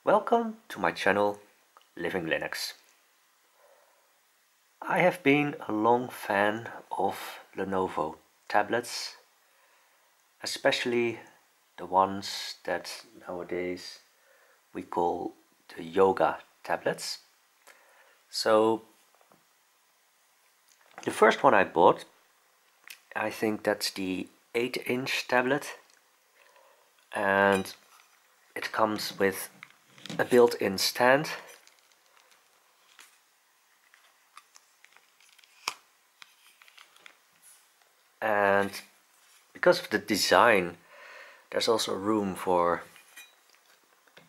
Welcome to my channel Living Linux. I have been a long fan of Lenovo tablets, especially the ones that nowadays we call the Yoga tablets. So the first one I bought, I think that's the 8-inch tablet, and it comes with a built-in stand, and because of the design there's also room for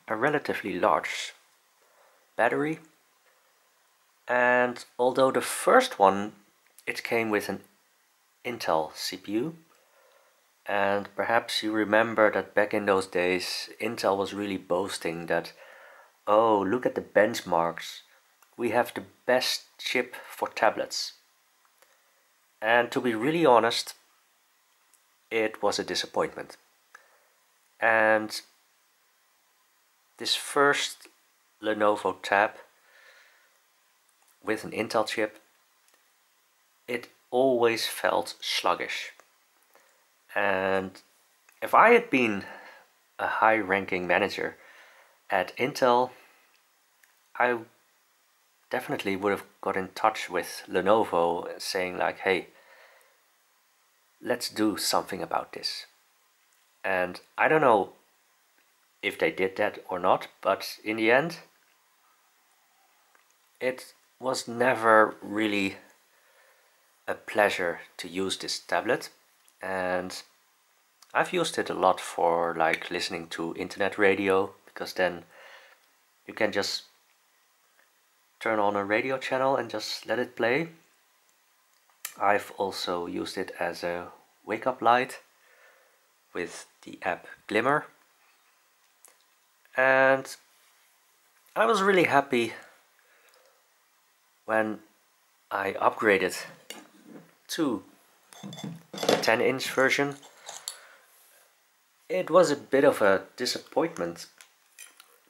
a relatively large battery. And although the first one, it came with an Intel CPU, and perhaps you remember that back in those days Intel was really boasting that, oh, look at the benchmarks, we have the best chip for tablets. And to be really honest, it was a disappointment. And this first Lenovo Tab with an Intel chip, it always felt sluggish. And if I had been a high-ranking manager at Intel, I definitely would have got in touch with Lenovo saying like, hey, let's do something about this. And I don't know if they did that or not, but in the end it was never really a pleasure to use this tablet. And I've used it a lot for like listening to internet radio, because then you can just turn on a radio channel and just let it play. I've also used it as a wake-up light with the app Glimmer, and I was really happy when I upgraded to the 10-inch version. It was a bit of a disappointment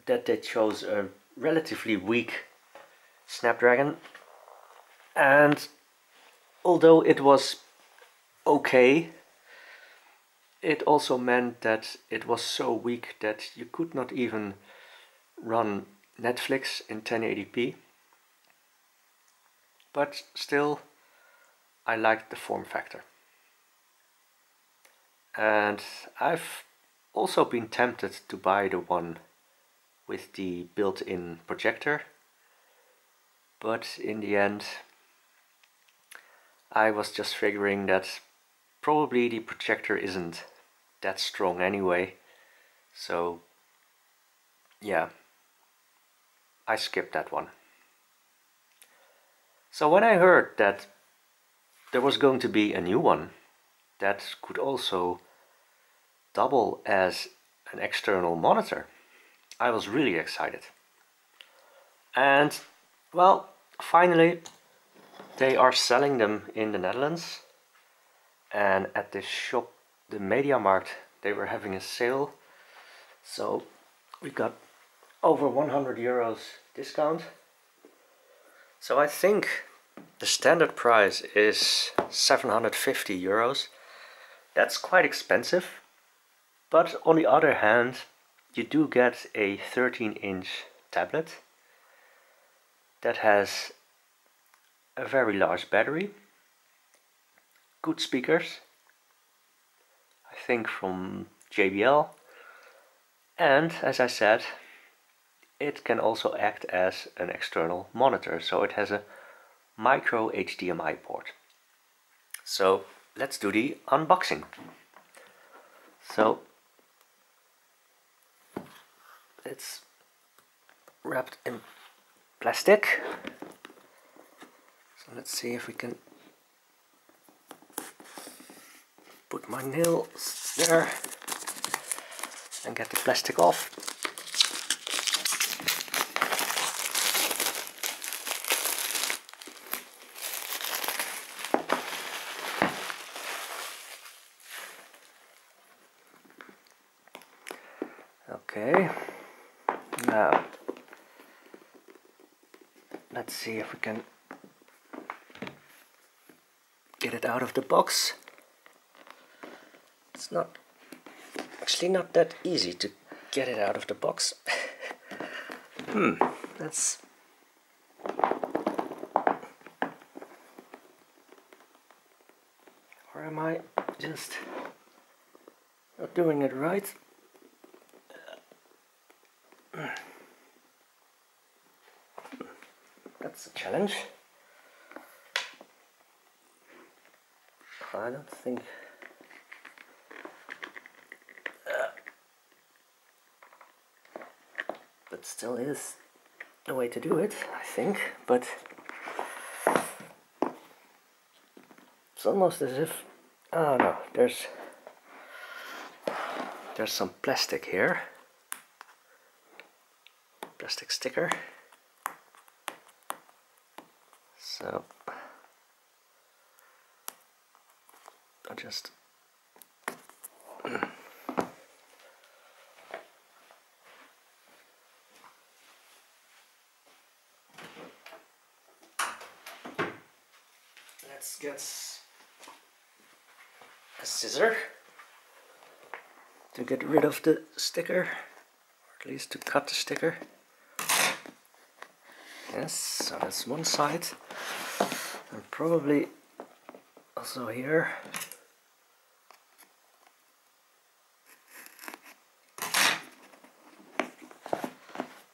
that they chose a relatively weak Snapdragon, and although it was okay, it also meant that it was so weak that you could not even run Netflix in 1080p. But still, I liked the form factor. And I've also been tempted to buy the one with the built-in projector, but in the end I was just figuring that probably the projector isn't that strong anyway, so yeah, I skipped that one. So when I heard that there was going to be a new one that could also double as an external monitor, I was really excited. And well, finally they are selling them in the Netherlands, and at this shop, the MediaMarkt, they were having a sale, so we got over 100 euros discount. So I think the standard price is 750 euros. That's quite expensive, but on the other hand you do get a 13-inch tablet that has a very large battery, good speakers, I think from JBL, and as I said, it can also act as an external monitor, so it has a micro HDMI port. So let's do the unboxing. So it's wrapped in plastic. So let's see if we can put my nails there and get the plastic off. Okay, Now, let's see if we can get it out of the box. It's actually not that easy to get it out of the box. That's... Or am I just not doing it right? That's a challenge. I don't think... but still is the way to do it, I think. But it's almost as if... oh no, there's some plastic here. Plastic sticker. So I'll just let's get a scissor to get rid of the sticker, or at least to cut the sticker. Yes, so that's one side, and probably also here.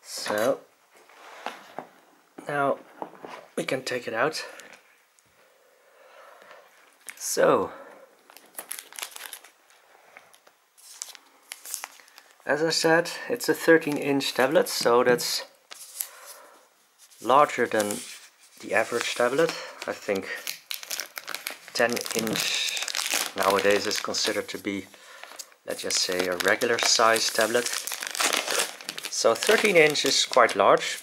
So now we can take it out. So as I said, it's a 13-inch tablet, so that's larger than the average tablet. I think 10-inch nowadays is considered to be, let's just say, a regular size tablet. So 13-inch is quite large,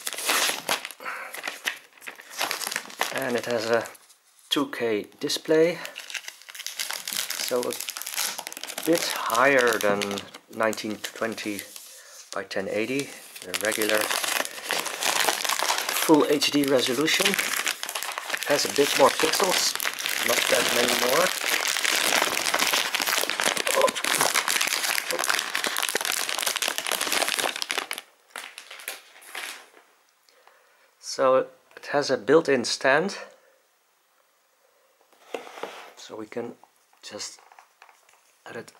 and it has a 2K display, so a bit higher than 1920 by 1080, the regular full HD resolution. It has a bit more pixels, not that many more. So it has a built-in stand, so we can just let it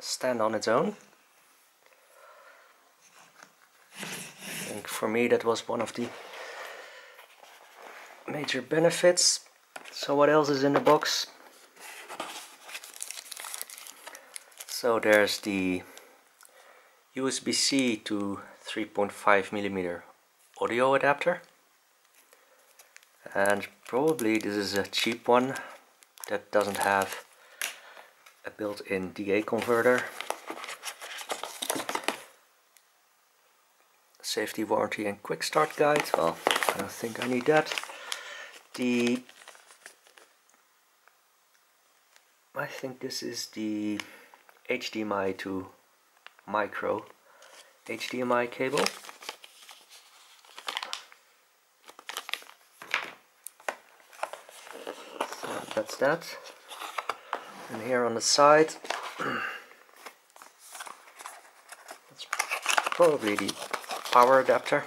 stand on its own. I think for me that was one of the major benefits. So what else is in the box? So there's the USB-C to 3.5mm audio adapter, and probably this is a cheap one that doesn't have a built-in DA converter. Safety warranty and quick start guide. Well, I don't think I need that. I think this is the HDMI to micro HDMI cable. So that's that. And here on the side, that's probably the power adapter.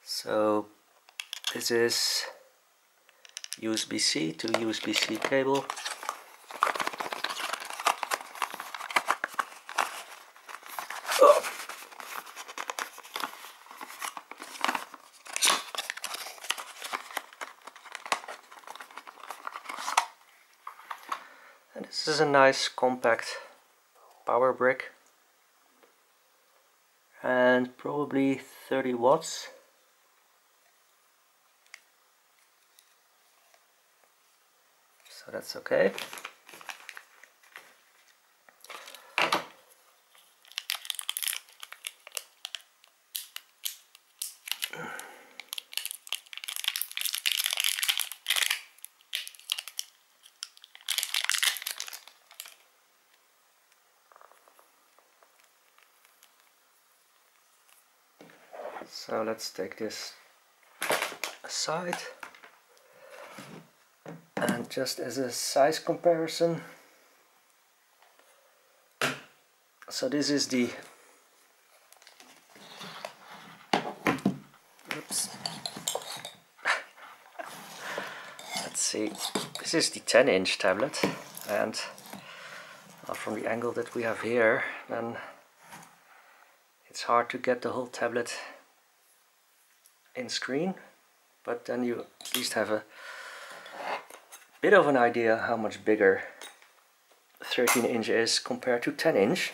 So this is USB-C to USB-C cable. Oh. And this is a nice compact power brick, and probably 30 watts. So that's okay. So let's take this aside, and just as a size comparison, so this is the, oops, let's see, this is the 10-inch tablet, and from the angle that we have here, then it's hard to get the whole tablet in screen, but then you at least have a bit of an idea how much bigger 13-inch is compared to 10-inch.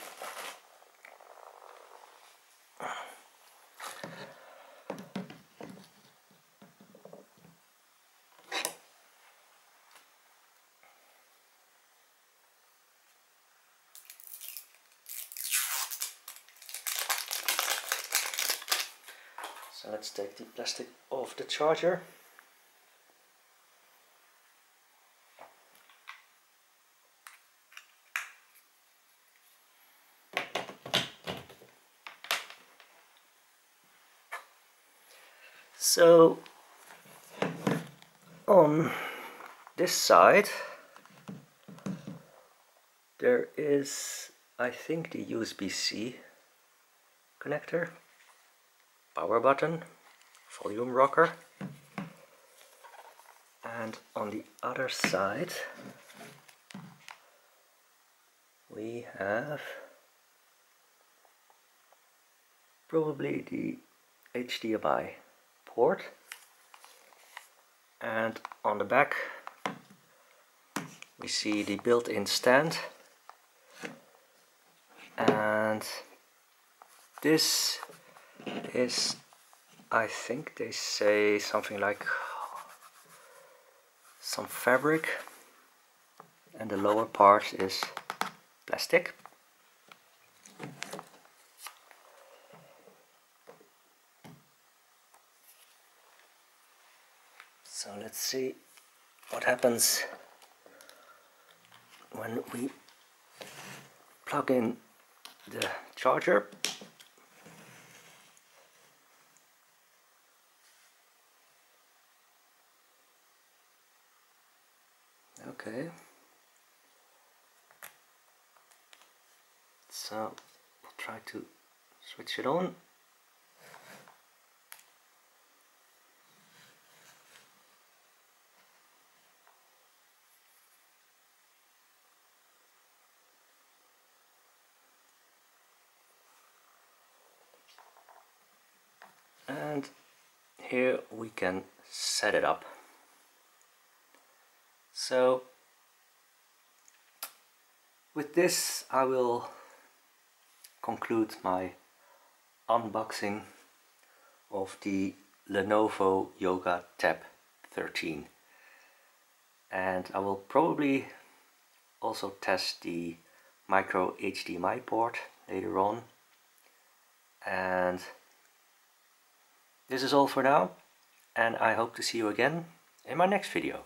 So let's take the plastic off the charger. So on this side there is, I think, the USB-C connector, power button, volume rocker, and on the other side we have probably the HDMI port, and on the back we see the built-in stand, and this is, I think they say something like some fabric, and the lower part is plastic. So let's see what happens when we plug in the charger. Okay, so we'll try to switch it on. And here we can set it up. So with this I will conclude my unboxing of the Lenovo Yoga Tab 13, and I will probably also test the micro HDMI port later on. And this is all for now, and I hope to see you again in my next video.